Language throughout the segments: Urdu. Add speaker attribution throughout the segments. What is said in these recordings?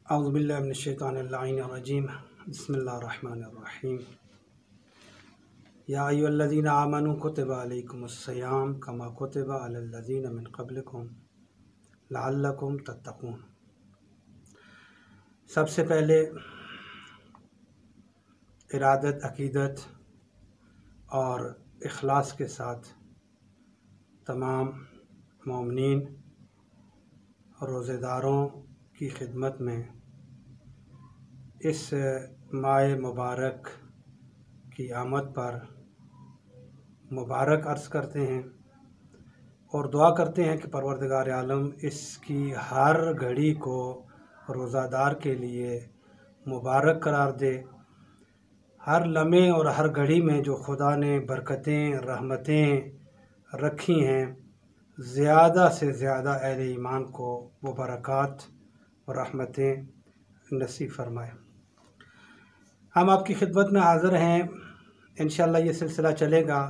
Speaker 1: اعوذ باللہ من الشیطان الرجیم بسم اللہ الرحمن الرحیم یا ایھا الذین آمنوا کتب علیکم الصیام کما کتب علی الذین من قبلکم لعلکم تتقون۔ سب سے پہلے ارادت، عقیدت اور اخلاص کے ساتھ تمام مومنین روزے داروں کی خدمت میں اس ماہ مبارک کی آمد پر مبارک عرض کرتے ہیں اور دعا کرتے ہیں کہ پروردگار عالم اس کی ہر گھڑی کو روزہ دار کے لیے مبارک قرار دے۔ ہر لمحے اور ہر گھڑی میں جو خدا نے برکتیں، رحمتیں رکھی ہیں، زیادہ سے زیادہ اہل ایمان کو وہ برکات اور رحمتیں نصیب فرمائے۔ ہم آپ کی خدمت میں حاضر ہیں، انشاءاللہ یہ سلسلہ چلے گا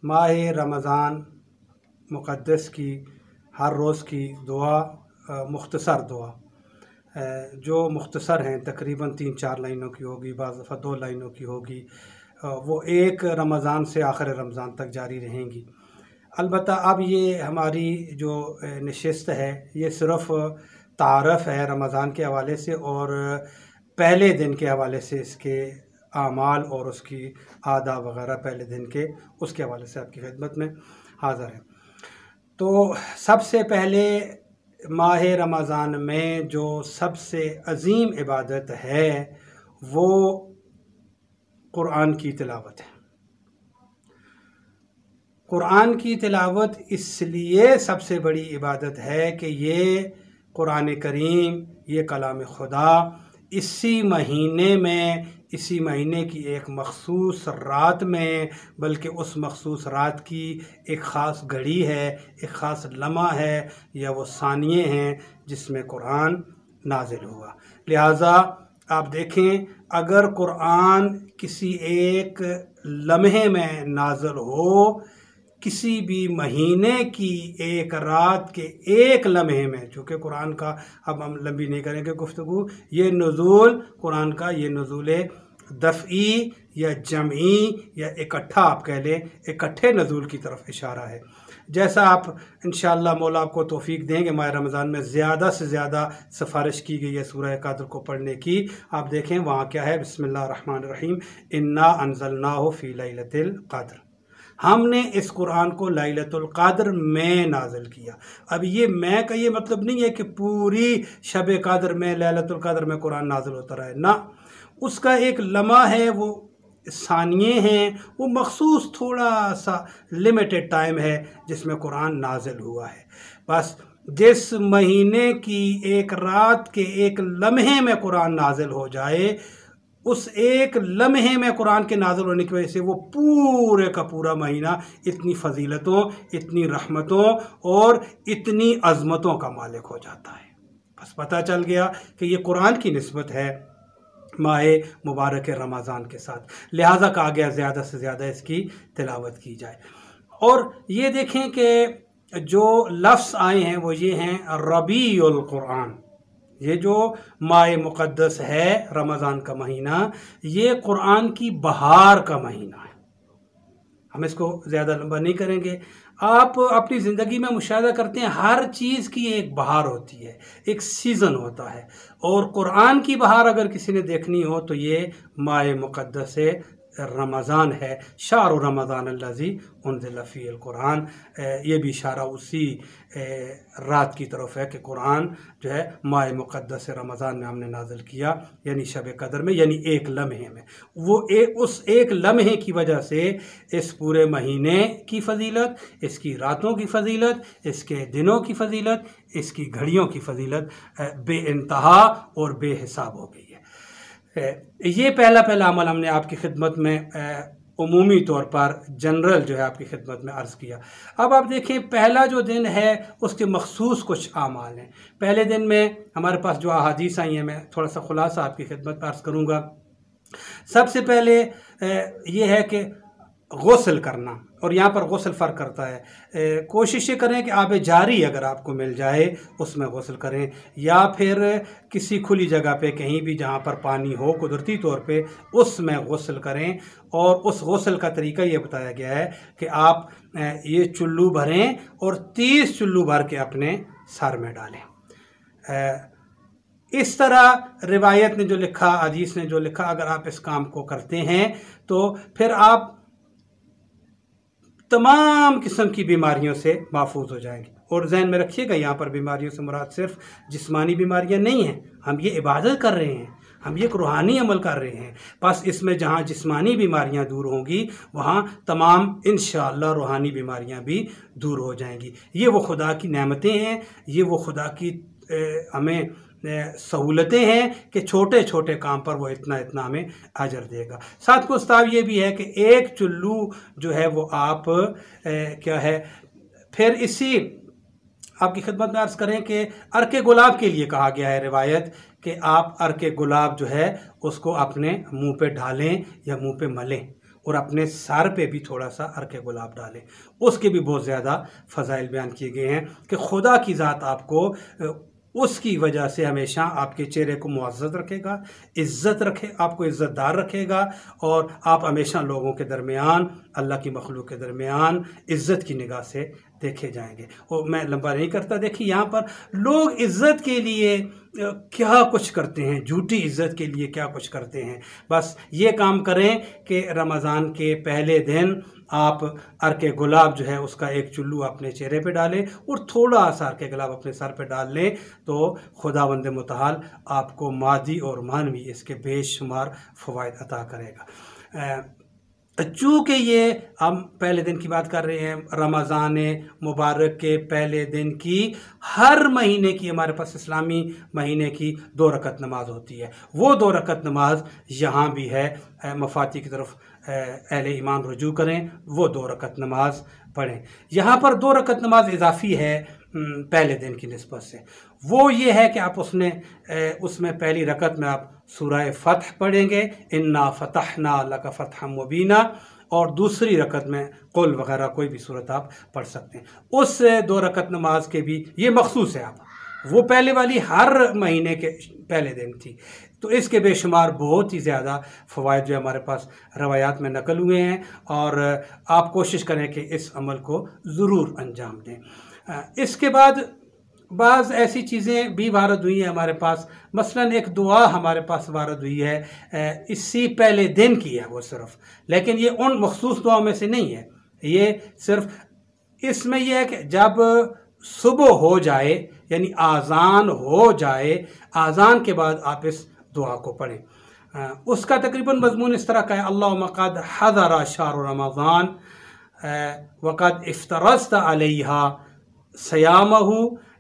Speaker 1: ماہ رمضان مقدس کی ہر روز کی دعا، مختصر دعا جو مختصر ہیں، تقریباً 3-4 لائنوں کی ہوگی، بعض دفعہ 2 لائنوں کی ہوگی، وہ ایک رمضان سے آخر رمضان تک جاری رہیں گی۔ البتہ اب یہ ہماری جو نشست ہے یہ صرف تعارف ہے رمضان کے حوالے سے اور پہلے دن کے حوالے سے، اس کے اعمال اور اس کی آداب وغیرہ پہلے دن کے اس کے حوالے سے آپ کی خدمت میں حاضر ہیں۔ تو سب سے پہلے ماہ رمضان میں جو سب سے عظیم عبادت ہے وہ قرآن کی تلاوت ہے۔ قرآن کی تلاوت اس لیے سب سے بڑی عبادت ہے کہ یہ قرآن کریم، یہ کلام خدا اسی مہینے کی ایک مخصوص رات میں، بلکہ اس مخصوص رات کی ایک خاص گھڑی ہے، ایک خاص لمحہ ہے یا وہ ثانیے ہیں جس میں قرآن نازل ہوا۔ لہٰذا آپ دیکھیں، اگر قرآن کسی ایک لمحے میں نازل ہو، کسی بھی مہینے کی ایک رات کے ایک لمحے میں، چونکہ قرآن کا اب ہم لمبی نہیں کریں گے گفتگو، یہ نزول قرآن کا یہ نزول دفعی یا جمعی یا اکٹھا آپ کہہ لیں، اکٹھے نزول کی طرف اشارہ ہے۔ جیسا آپ انشاءاللہ مولا آپ کو توفیق دیں گے، ماہ رمضان میں زیادہ سے زیادہ سفارش کی گئی ہے سورہ قدر کو پڑھنے کی۔ آپ دیکھیں وہاں کیا ہے، بسم اللہ الرحمن الرحیم، انا انزلناہ فی لیلۃ القدر، ہم نے اس قرآن کو لیلۃ القدر میں نازل کیا۔ اب یہ میں کا یہ مطلب نہیں ہے کہ پوری شب قدر میں، لیلۃ القدر میں قرآن نازل ہوتا رہے، نہ، اس کا ایک لمحہ ہے، وہ ثانیے ہیں، وہ مخصوص تھوڑا سا لمیٹڈ ٹائم ہے جس میں قرآن نازل ہوا ہے۔ بس جس مہینے کی ایک رات کے ایک لمحے میں قرآن نازل ہو جائے، اس ایک لمحے میں قرآن کے نازل ہونے کی وجہ سے وہ پورے کا پورا مہینہ اتنی فضیلتوں، اتنی رحمتوں اور اتنی عظمتوں کا مالک ہو جاتا ہے۔ بس پتہ چل گیا کہ یہ قرآن کی نسبت ہے ماہ مبارک رمضان کے ساتھ، لہٰذا کہا گیا زیادہ سے زیادہ اس کی تلاوت کی جائے۔ اور یہ دیکھیں کہ جو لفظ آئے ہیں وہ یہ ہیں ربیع القرآن، یہ جو ماہ مقدس ہے رمضان کا مہینہ، یہ قرآن کی بہار کا مہینہ ہے۔ ہم اس کو زیادہ لمبا نہیں کریں گے۔ آپ اپنی زندگی میں مشاہدہ کرتے ہیں، ہر چیز کی ایک بہار ہوتی ہے، ایک سیزن ہوتا ہے، اور قرآن کی بہار اگر کسی نے دیکھنی ہو تو یہ ماہ مقدس رمضان ہے۔ شہر رمضان الذی انزل فیہ القرآن، یہ بھی اشارہ اسی رات کی طرف ہے کہ قرآن جو ہے ماہ مقدس رمضان میں ہم نے نازل کیا، یعنی شب قدر میں، یعنی ایک لمحے میں۔ وہ اس ایک لمحے کی وجہ سے اس پورے مہینے کی فضیلت، اس کی راتوں کی فضیلت، اس کے دنوں کی فضیلت، اس کی گھڑیوں کی فضیلت بے انتہا اور بے حساب ہو گئی ہے۔ یہ پہلا عمل ہم نے آپ کی خدمت میں عمومی طور پر جنرل جو ہے آپ کی خدمت میں عرض کیا۔ اب آپ دیکھیں پہلا جو دن ہے اس کے مخصوص کچھ اعمال ہیں۔ پہلے دن میں ہمارے پاس جو احادیث آئی ہیں، میں تھوڑا سا خلاصہ آپ کی خدمت میں عرض کروں گا۔ سب سے پہلے یہ ہے کہ غسل کرنا، اور یہاں پر غسل فرق کرتا ہے۔ کوشش کریں کہ آب جاری اگر آپ کو مل جائے اس میں غسل کریں، یا پھر کسی کھلی جگہ پہ کہیں بھی جہاں پر پانی ہو قدرتی طور پہ اس میں غسل کریں۔ اور اس غسل کا طریقہ یہ بتایا گیا ہے کہ آپ یہ چلو بھریں اور 30 چلو بھر کے اپنے سر میں ڈالیں۔ اس طرح روایت نے جو لکھا، حدیث نے جو لکھا، اگر آپ اس کام کو کرتے ہیں تو پھر آپ تمام قسم کی بیماریوں سے محفوظ ہو جائیں گے۔ اور ذہن میں رکھیے گا یہاں پر بیماریوں سے مراد صرف جسمانی بیماریاں نہیں ہیں، ہم یہ عبادت کر رہے ہیں، ہم یہ ایک روحانی عمل کر رہے ہیں، بس اس میں جہاں جسمانی بیماریاں دور ہوں گی وہاں تمام انشاءاللہ روحانی بیماریاں بھی دور ہو جائیں گی۔ یہ وہ خدا کی نعمتیں ہیں، یہ وہ خدا کی ہمیں سہولتیں ہیں کہ چھوٹے چھوٹے کام پر وہ اتنا ہمیں اجر دے گا۔ ساتھ کو استاد یہ بھی ہے کہ ایک چلو جو ہے وہ آپ کیا ہے، پھر اسی آپ کی خدمت میں عرض کریں کہ عرق گلاب کے لیے کہا گیا ہے روایت کہ آپ عرق گلاب جو ہے اس کو اپنے منہ پہ ڈالیں یا منہ پہ ملیں، اور اپنے سر پہ بھی تھوڑا سا عرق گلاب ڈالیں۔ اس کے بھی بہت زیادہ فضائل بیان کیے گئے ہیں کہ خدا کی ذات آپ کو اس کی وجہ سے ہمیشہ آپ کے چہرے کو معزز رکھے گا، عزت رکھے، آپ کو عزت دار رکھے گا، اور آپ ہمیشہ لوگوں کے درمیان، اللہ کی مخلوق کے درمیان عزت کی نگاہ سے دیکھے جائیں گے۔ اور میں لمبا نہیں کرتا، دیکھیے یہاں پر لوگ عزت کے لیے کیا کچھ کرتے ہیں، جھوٹی عزت کے لیے کیا کچھ کرتے ہیں۔ بس یہ کام کریں کہ رمضان کے پہلے دن آپ عرق گلاب جو ہے اس کا ایک چلو اپنے چہرے پہ ڈالیں اور تھوڑا سا عرق گلاب اپنے سر پہ ڈال لیں، تو خداوند متعال آپ کو مادی اور معنوی اس کے بے شمار فوائد عطا کرے گا۔ چونکہ یہ ہم پہلے دن کی بات کر رہے ہیں، رمضان مبارک کے پہلے دن کی ہر مہینے کی ہمارے پاس اسلامی مہینے کی 2 رکعت نماز ہوتی ہے، وہ 2 رکعت نماز یہاں بھی ہے۔ مفاتی کی طرف اہل ایمان رجوع کریں، وہ 2 رکعت نماز پڑھیں۔ یہاں پر 2 رکعت نماز اضافی ہے پہلے دن کی نسبت سے، وہ یہ ہے کہ آپ اس میں پہلی رکعت میں آپ سورہ فتح پڑھیں گے، انا فتحنا لک فتحا مبینا، اور دوسری رکعت میں قل وغیرہ کوئی بھی صورت آپ پڑھ سکتے ہیں۔ اس 2 رکعت نماز کے بھی یہ مخصوص ہے، آپ وہ پہلے والی ہر مہینے کے پہلے دن تھی، تو اس کے بے شمار بہت ہی زیادہ فوائد جو ہمارے پاس روایات میں نقل ہوئے ہیں، اور آپ کوشش کریں کہ اس عمل کو ضرور انجام دیں۔ اس کے بعد بعض ایسی چیزیں بھی وارد ہوئی ہیں ہمارے پاس، مثلا ایک دعا ہمارے پاس وارد ہوئی ہے، اسی پہلے دن کی ہے وہ صرف، لیکن یہ ان مخصوص دعاؤں میں سے نہیں ہے، یہ صرف اس میں یہ ہے کہ جب صبح ہو جائے یعنی آذان ہو جائے، آذان کے بعد آپ اس دعا کو پڑھیں۔ اس کا تقریباً مضمون اس طرح کا ہے، اللہم قد حضر شہر رمضان وقد افترضت علیہ سیامہ،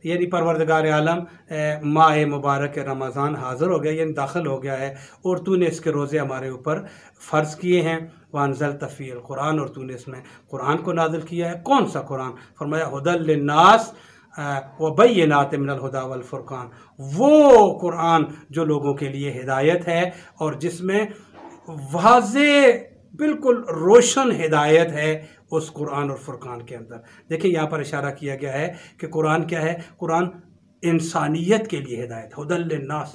Speaker 1: یعنی پروردگار عالم ماہ مبارک رمضان حاضر ہو گیا، یعنی داخل ہو گیا ہے، اور تو نے اس کے روزے ہمارے اوپر فرض کیے ہیں، وانزلت فی القرآن، اور تو نے اس میں قرآن کو نازل کیا ہے۔ کون سا قرآن؟ فرمایا ہدی للناس وبینات من الہدی والفرقان، وہ قرآن جو لوگوں کے لیے ہدایت ہے اور جس میں واضح بالکل روشن ہدایت ہے اس قرآن اور فرقان کے اندر۔ دیکھیں یہاں پر اشارہ کیا گیا ہے کہ قرآن کیا ہے، قرآن انسانیت کے لیے ہدایت، ہدی للناس،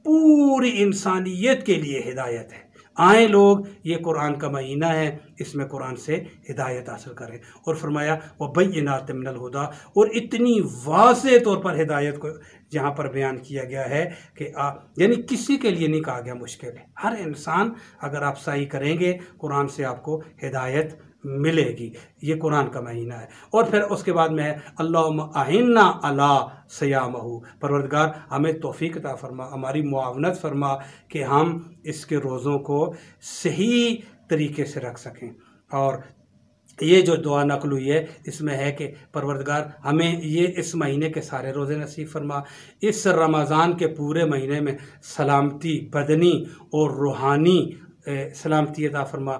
Speaker 1: پوری انسانیت کے لیے ہدایت ہے۔ آئیں لوگ، یہ قرآن کا مہینہ ہے، اس میں قرآن سے ہدایت حاصل کریں، اور فرمایا وبینات من الہدی، اور اتنی واضح طور پر ہدایت کو یہاں پر بیان کیا گیا ہے کہ یعنی کسی کے لیے نہیں کہا گیا مشکل ہے، ہر انسان اگر آپ صحیح کریں گے قرآن سے آپ کو ہدایت ملے گی۔ یہ قرآن کا مہینہ ہے۔ اور پھر اس کے بعد میں ہے اللہم اعنا علی صیامہ، پروردگار ہمیں توفیق عطا فرما، ہماری معاونت فرما کہ ہم اس کے روزوں کو صحیح طریقے سے رکھ سکیں۔ اور یہ جو دعا نقل ہوئی ہے اس میں ہے کہ پروردگار ہمیں یہ اس مہینے کے سارے روزے نصیب فرما، اس رمضان کے پورے مہینے میں سلامتی بدنی اور روحانی سلامتی عطا فرما۔